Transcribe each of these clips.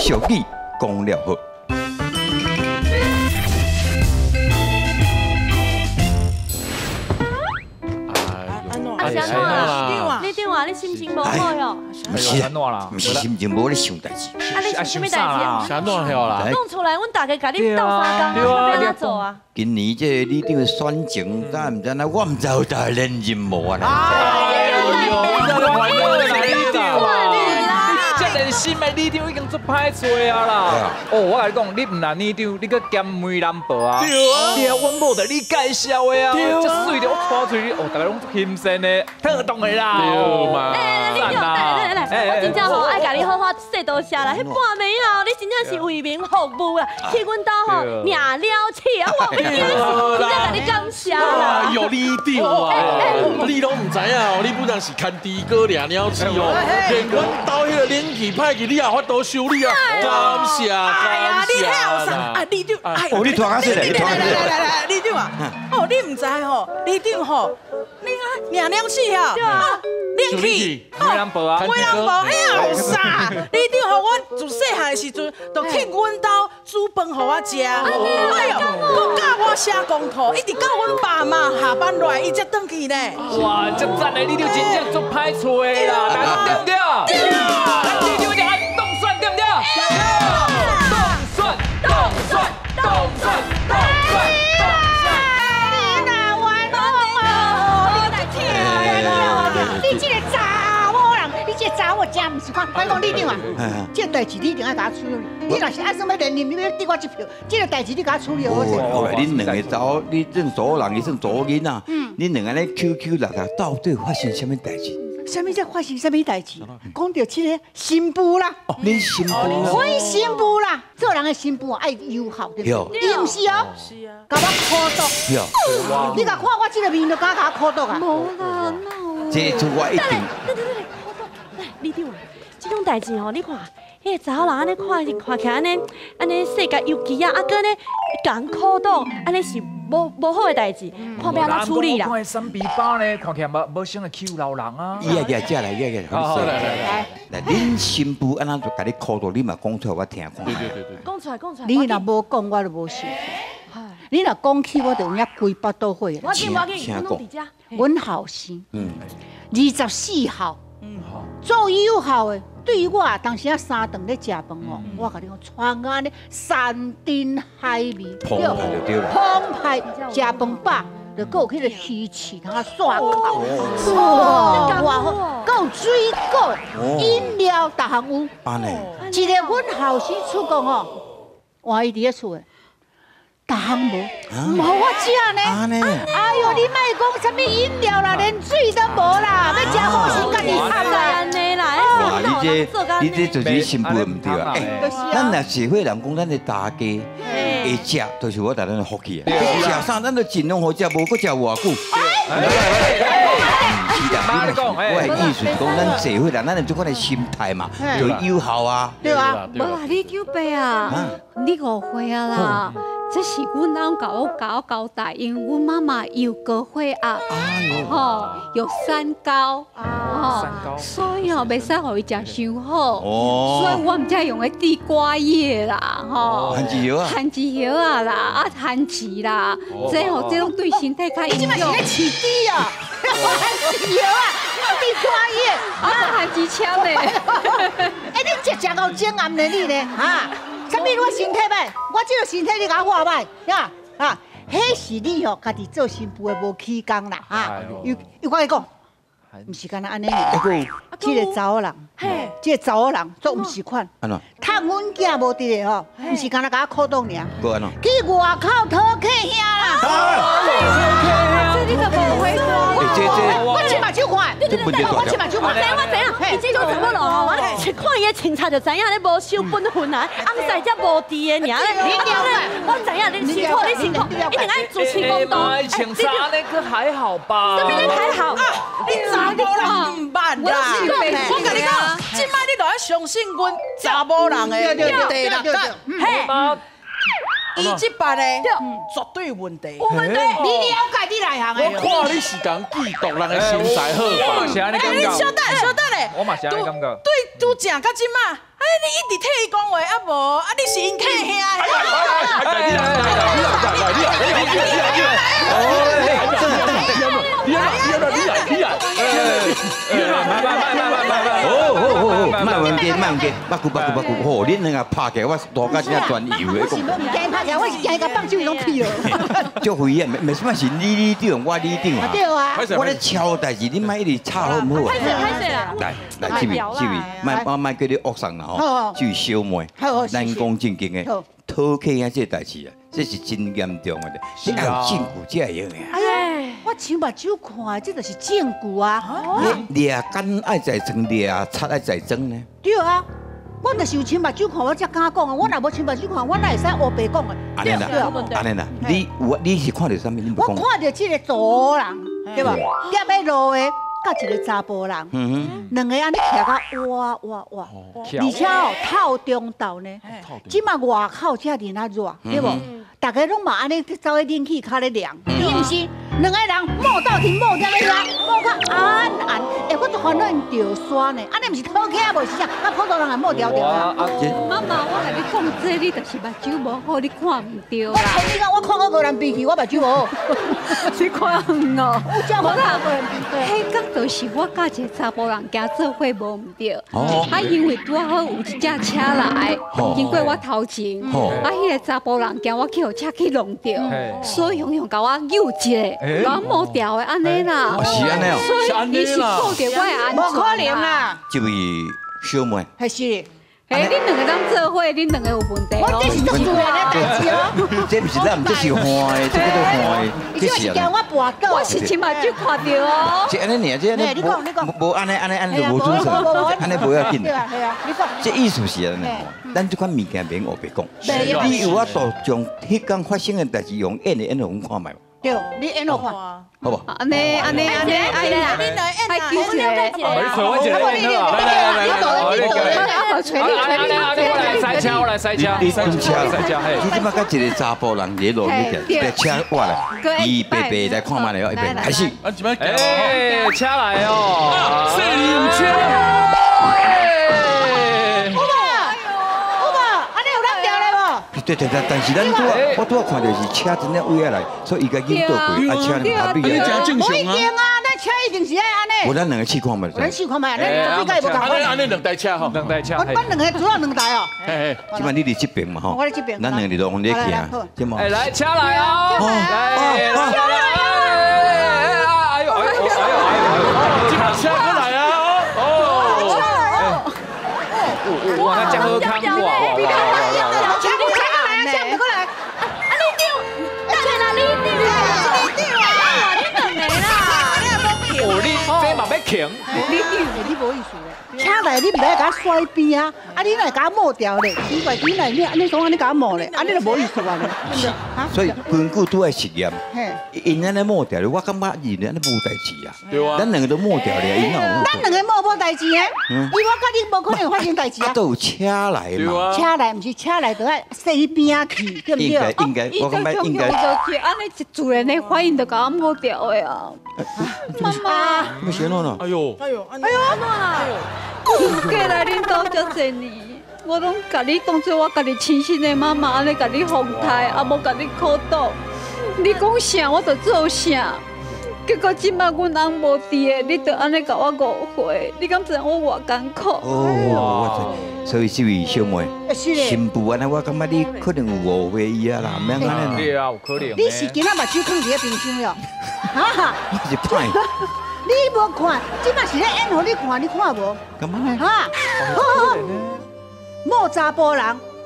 俗语讲了好。安怎啦？你电话你心情无好哟？唔是啦，唔是心情无咧想代志。啊，你想什么代志啊？想弄了啦？讲出来，阮大家甲你斗三工，要安怎做啊？今年这里长的选情，但唔知那我唔知有大连任务啊！新的里长已经做歹找啊啦！哦，我甲你讲，你唔拿里长，你搁兼媒人报啊？对啊，阮某着你介绍的啊，这水着我拖出去，哦，大家拢新鲜的、特动的啦！对嘛？你来，我真正吼爱甲你好好说多谢啦！迄半暝后，你真正是为民服务啊，去阮兜吼名了起啊！我真正甲你感谢啦！有里长啊！你拢唔知影哦，你本人是牵猪哥掠鸟鼠哦，连阮兜迄个冷气歹去，你也法度修理啊！感谢，感谢啦！啊，里长，哦，你拖下水来，你拖下水来，里长啊！哦，你唔知吼，里长吼，你啊，娘娘气啊！对啊，冷气，媒人报啊，媒人报，哎呀，有啥？里长吼，我自细汉的时阵，就去阮兜煮饭互我食。哎呦，佮教我写功课，一直到阮爸妈下班来，伊才转去呢。哇，这赞的里长真正做歹找的啦，大家对不对？对。里长就按动算对不对？动算。你这个查某人，你这个查某真唔是看，我讲里长啊，这个代志你一定要甲我处理。你若是爱什么连任，你要抵我一票，这个代志你甲我处理好势。哦，恁两个走，你算左人，伊算左囡仔，恁两个咧 QQ 六六，到底发生什么代志？什么叫发生什么代志？讲到这个新妇啦，恁新妇啊？我新妇啦，做人的新妇爱友好，对不对？伊唔是哦，是啊，甲我苦毒。你甲看我这个面，就敢甲我苦毒啊？无啦，这次我一定。来，里长啊，这种代志吼，你看，迄个查某人安尼看起来安尼世界尤其啊，搁呢讲苦毒，安尼是无好的代志，看要安怎处理啦。看三比八呢，看起来无想来 Q 老人啊。来，好，来，恁新妇安怎就甲你苦毒，你嘛讲出来我听看。对。讲出来。你若无讲，我就无信。你若讲起，我就有影规巴都会啦。我紧，拢伫遮。阮后生，24号，做友好的，对于我当时啊三顿咧食饭吼，我甲你讲，传安尼山珍海味，澎湃食饭饱，就搁有迄个鱼翅通啊刷烤，哇好，搁有水果、饮料，逐项有。一个阮后生出国吼，换伊伫咧厝的。逐项无，唔好我食呢。哎呦，你莫讲什么饮料啦，连水都无啦，要食好先家己烫啦。安尼啦，哇，你这就是新妇唔对啊！咱若社会人讲，咱的大家会食，就是我大咱的福气啊。食啥咱就尽量好食，无搁食偌久。我的意思是讲，咱社会人，咱有这款的心态嘛，就友好啊。对啊，无啦，你叫爸啊，你误会啊啦。这是阮翁甲我交代，因为阮妈妈有高血压，有三高，所以袂使互伊食伤好，所以我们才用的地瓜叶啦，番薯叶啊，番薯叶啊啦，番薯啦，这种对身体较有用。你即摆是咧饲猪啊？番薯叶啊，地瓜叶，番薯签嘞。哎，你食到精暗的你呢？哈？什么我身体歹？我这个身体你甲我话歹呀？迄是你家己做新妇的无起工啦又我跟你讲，毋是干那安尼尔。这个查某人，这个查某人做毋是款。安怎？趁阮囝无伫个毋是干那甲我苦动尔。搁安怎？去外口讨客兄啦。这你就无回我。我亲目睭看，我亲目睭看。我知影，伊这种查某人哦，我看伊的清采就知影你无守本分啊，红晒才无治的尔。我知影你辛苦，一定爱主持公道。清茶那个还好吧？这边还好。你查某人唔捌啦，我跟你讲，即摆你就要相信阮查某人的第六感，嘿。伊即摆咧，绝对有问题。有问题，你了解你内行的。我看你是讲嫉妒人的身材好吧？我嘛是安尼感觉。稍等咧，我嘛是安尼感觉。对，拄正到即摆，哎你一直替伊讲话，啊无，啊你是因客兄。慢文给，八股，吼，恁两个拍起来，我大家真专业的。我是要唔惊拍起来，我是惊伊个放手拢去了。足危险，没什么是你顶，我你顶啊。对啊。我咧敲代志，你莫一直吵好唔好啊？拍摄啦。来，这位，莫叫你恶上啦吼，这位小妹，咱讲正经的，讨客啊这代志啊，这是真严重的，你要有证据才会用的。哎呀，我亲目睭看，这就是证据啊。掠奸爱在装，掠贼爱在装呢。对啊。我就是有亲目睭看，我才敢讲啊！我若无亲目睭看，我哪会使黑白讲啊？安尼啦，你是看到啥物？你不讲。我看到这个查人，对吧？夹在路的，甲一个查甫人，两个安尼徛到哇，而且哦透中昼呢，即马外口遮尔那热，对不？大家拢嘛安尼走去冷气卡咧凉，是毋是？两个人摸到天摸在咧拉，摸到暗，我就看到因着刷呢，安尼毋是讨客无是啥，啊普通人也摸掉啊。妈妈，我甲你讲这，你就是目睭无好，你看唔到啦。你讲我看到个人闭气，我目睭无好，你看远哦。我看个人闭气。迄个就是我甲一个查甫人行做伙无唔对，啊因为拄好有一只车来，经过我头前，啊迄个查甫人惊我去。车去弄掉，所以用甲我救一个，甲我摸掉的安尼啦。是安尼哦，所以伊是顾着我的安全。无可能啦！这位小妹，还是。哎，恁两个当做伙，恁两个有问题哦。我这是做自然的代志哦。这不是咱，这是换的，这个都换的。这是惊我跋倒。我是亲目睭看到哦。这安尼尔，这安尼无安尼就无准绳，安尼无要紧。对啊，你讲。这意思是安尼，咱这款物件免黑白讲。你有法度将迄天发生的代志用演互阮看卖。对，你演落看，好不？安尼，哎呀，你来演啊！我们两个，来塞车，我来塞车，你蹲车，你即摆甲一个查甫人在路面条，车过来，伊白白来看卖了，一边开始。啊，怎么？哎，车来哦，摄影车。对，但是咱我拄看到是车真正位下来，所以伊家引导过，啊车旁边。你真正常啊！一定啊，咱车一定是爱安尼。我咱两个试看嘛，咱试看嘛，咱比较无共。安尼两台车吼，两台车。阮两个主要两台哦。即摆你伫这边嘛吼，我伫这边。咱两个就往咧行，对嘛？哎，来车来哦！来，车来哦！哎呦，车过来啊！哇，那真好看哇！这嘛要停，你无意思咧。车来你唔来甲甩边啊，啊你来甲抹掉咧，奇怪，你来你安尼讲安尼甲抹咧，安尼就无意思啊咧。所以根据拄爱实验，因安尼抹掉咧，我感觉伊安尼无代志啊。对啊，咱两个都抹掉咧，因咱两个无代志啊，伊我甲你无可能发生代志啊。都有车来嘛，车来唔是车来，就爱洗边去，对不对？应该，我感觉应该。安尼一自然的反应就甲我抹掉的啊。妈妈，没想到呢。哎呦，过来恁兜遮侪年，我拢甲你当作我家己亲生的妈妈，安尼甲你奉待，啊无甲你苦毒。你讲啥我就做啥，结果即摆阮翁无伫的，你就安尼甲我误会，你敢知影我偌艰苦？哦，我知。所以这位小妹，新妇安尼，我感觉你可能有误会伊啊啦，唔免安尼啦。对啊，有可能。你是今仔目睭放伫咧冰箱了，哈？我是歹。你无看，即摆是咧演互你看，你看无？干嘛呢？哈，好，某查甫人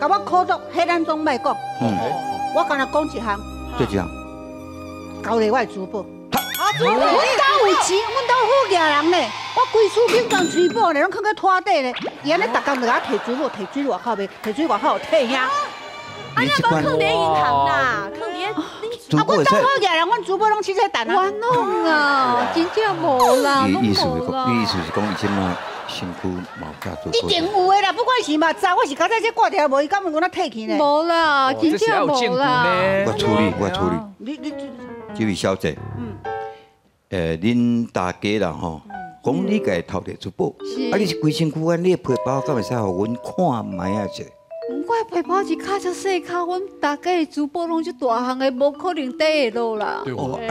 甲我苦毒，迄咱总莫讲。我干那讲一项。对这样。交嚟我的珠宝。阮兜有钱，阮兜好家人呢。我规厝边当吹宝呢，拢囥去拖底呢。伊安尼逐工就甲摕珠宝，摕水外口卖，摕水外口退遐。啊，要不囥伫银行啦，囥伫。啊，阮兜好家人，阮珠宝拢去这等啊。冤枉啊，真正无啦，意思是讲，以前嘛，身躯毛价做。一定有的啦，不管是嘛早，我是刚才这挂条无，伊敢问我那退去呢？无啦，真正无啦。我处理。你这位小姐，恁大家啦吼，讲你家头地珠宝，啊，你是规身躯安，你的皮包敢会使互阮看卖啊者？我的皮包一卡就细卡，阮大家的珠宝拢就大项的，无可能底会落啦。哦，你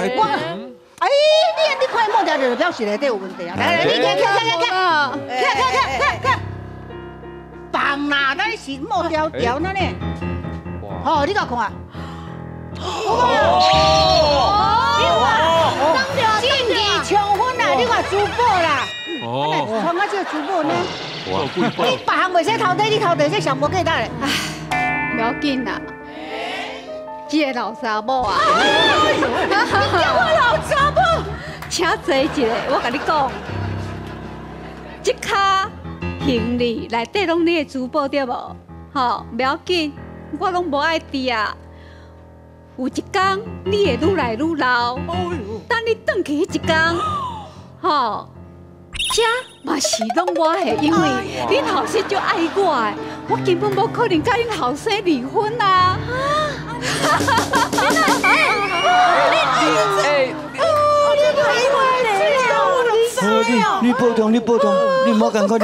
看莫条就表示内底有问题啊！来，你看，放啦，咱是莫条条那呢。好，你甲看啊。晋级抢分啦！你看珠宝啦，穿啊这个珠宝呢？你别项袂使头底，你头底这上无价值嘞。不要紧啦，这个老查某啊，你叫我老查某，请坐一下，我甲你讲，这卡行李内底拢你的珠宝对无？吼，不要紧，我拢无爱滴啊。有一天你会愈来愈老，等你转去迄一天，吼，这嘛是拢我的，因为恁后生就爱我的，我根本无可能甲恁后生离婚啊！你保重，你莫艰苦，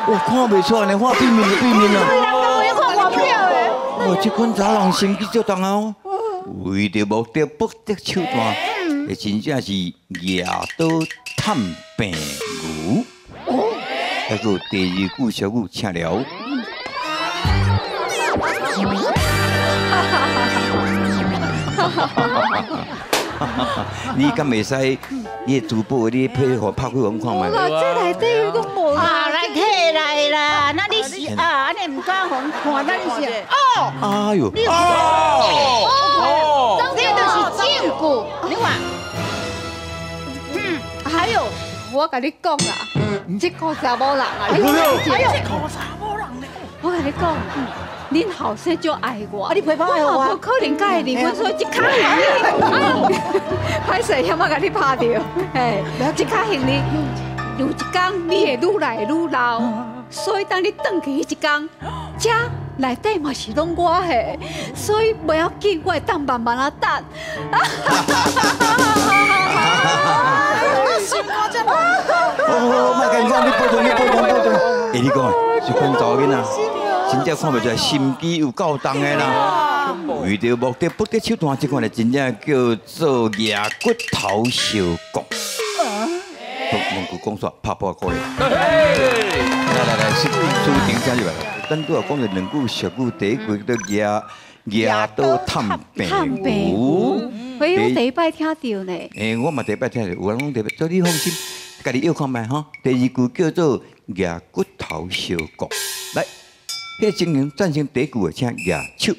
我看袂出来呢，我避免啦。哦，这款查人心机足重哦，为着目的不择手段，真正是夜刀探病牛。还有第二句小语，请了。你敢袂使？你的珠宝，你配合拍开我看卖。这内底有都无啊，来摕来啦！那你是啊，安尼唔敢互看，那你是哦。哎呦！这就是证据，你看。还有，我甲你讲啦，这个查某人啊，你我甲你讲，恁后生就爱我，你陪伴爱我，不可能甲伊离婚，所以这卡行李，歹势险我甲你拍到，嘿，这卡行李有一天你会愈来愈老，所以当你转去迄一天，这内底嘛是拢我的，所以不要紧，我会当慢慢啊等。哦，莫紧张，你保重。哎，你讲，这款查某囡仔，真正看袂出来，心机有够重的啦。为着目的不择手段，这款就真正叫做野骨头小讲。两句讲煞，拍破过来。来，书顶加入来。咱都要讲着两句小句，第一句叫野刀探病牛。我第一摆听到呢。我嘛第一摆听到，有人讲第一摆，所以你放心。家己要看卖哈，第二句叫做牙骨头小讲，来，迄个情形赞成第一句的，请牙手。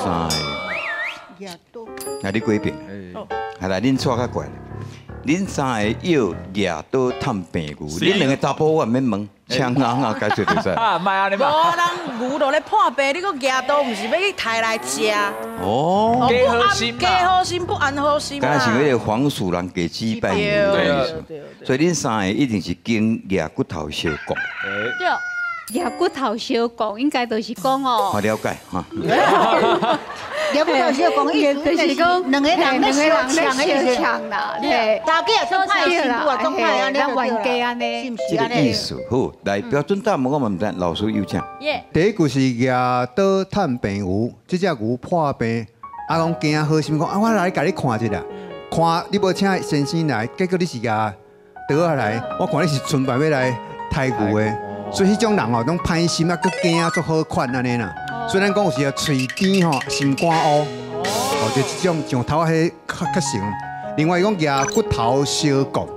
3个，那你几遍？好啦，恁错较怪咧，恁3个要牙刀探病牛，恁两个查甫我免问，请硬解决就使。啊，唔系啊，你嘛。无人牛都咧破病，你个牙刀唔是要去抬来食？哦，加好心，加好心不安好心。刚才是那个黄鼠狼给鸡拜年的意思，所以恁3个一定是经牙骨头小讲。对，牙骨头小讲应该就是讲哦。我了解哈。了不了小讲，意思就是讲两个人咧相抢啦，对，大家也做派新妇啊，做派安尼就对啦，是不是安尼？意思好，来标准答案我嘛唔知，老师有请。第一句是牙刀探病牛，这只牛破病，啊讲惊好心讲啊，我来甲你看一下，看你无请先生来，结果你是牙倒下来，我看你是纯白要来抬牛的，所以迄种人吼，种歹心啊，佮惊啊，足好款安尼啦。虽然讲有时啊，嘴甜吼，心肝乌，就这种上头迄较成。另外讲牙骨头小骨，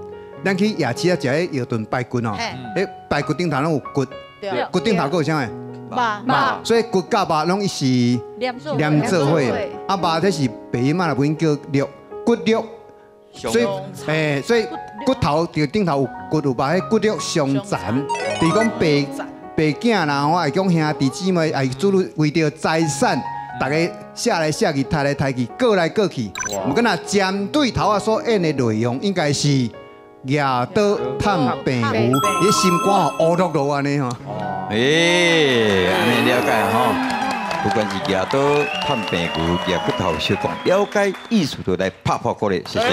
咱去夜市啊食迄药炖排骨哦，迄排骨顶头拢有骨，骨顶头佫有啥个？肉，所以骨甲肉拢是连做伙的。啊，肉这是白音嘛，本叫肉骨肉，所以骨头就顶头有骨有肉，迄骨肉相残。比如讲白囝啦，我会讲兄弟姊妹，会主律为着财产，大家写来写去，抬来抬去，过来过去。毋过若针对头啊所演的内容，应该是牙刀探病牛，伊心肝乌落落安尼吼。安尼了解吼。不管是牙刀探病牛，牙骨头小讲，了解意思就来拍破过来，谢谢。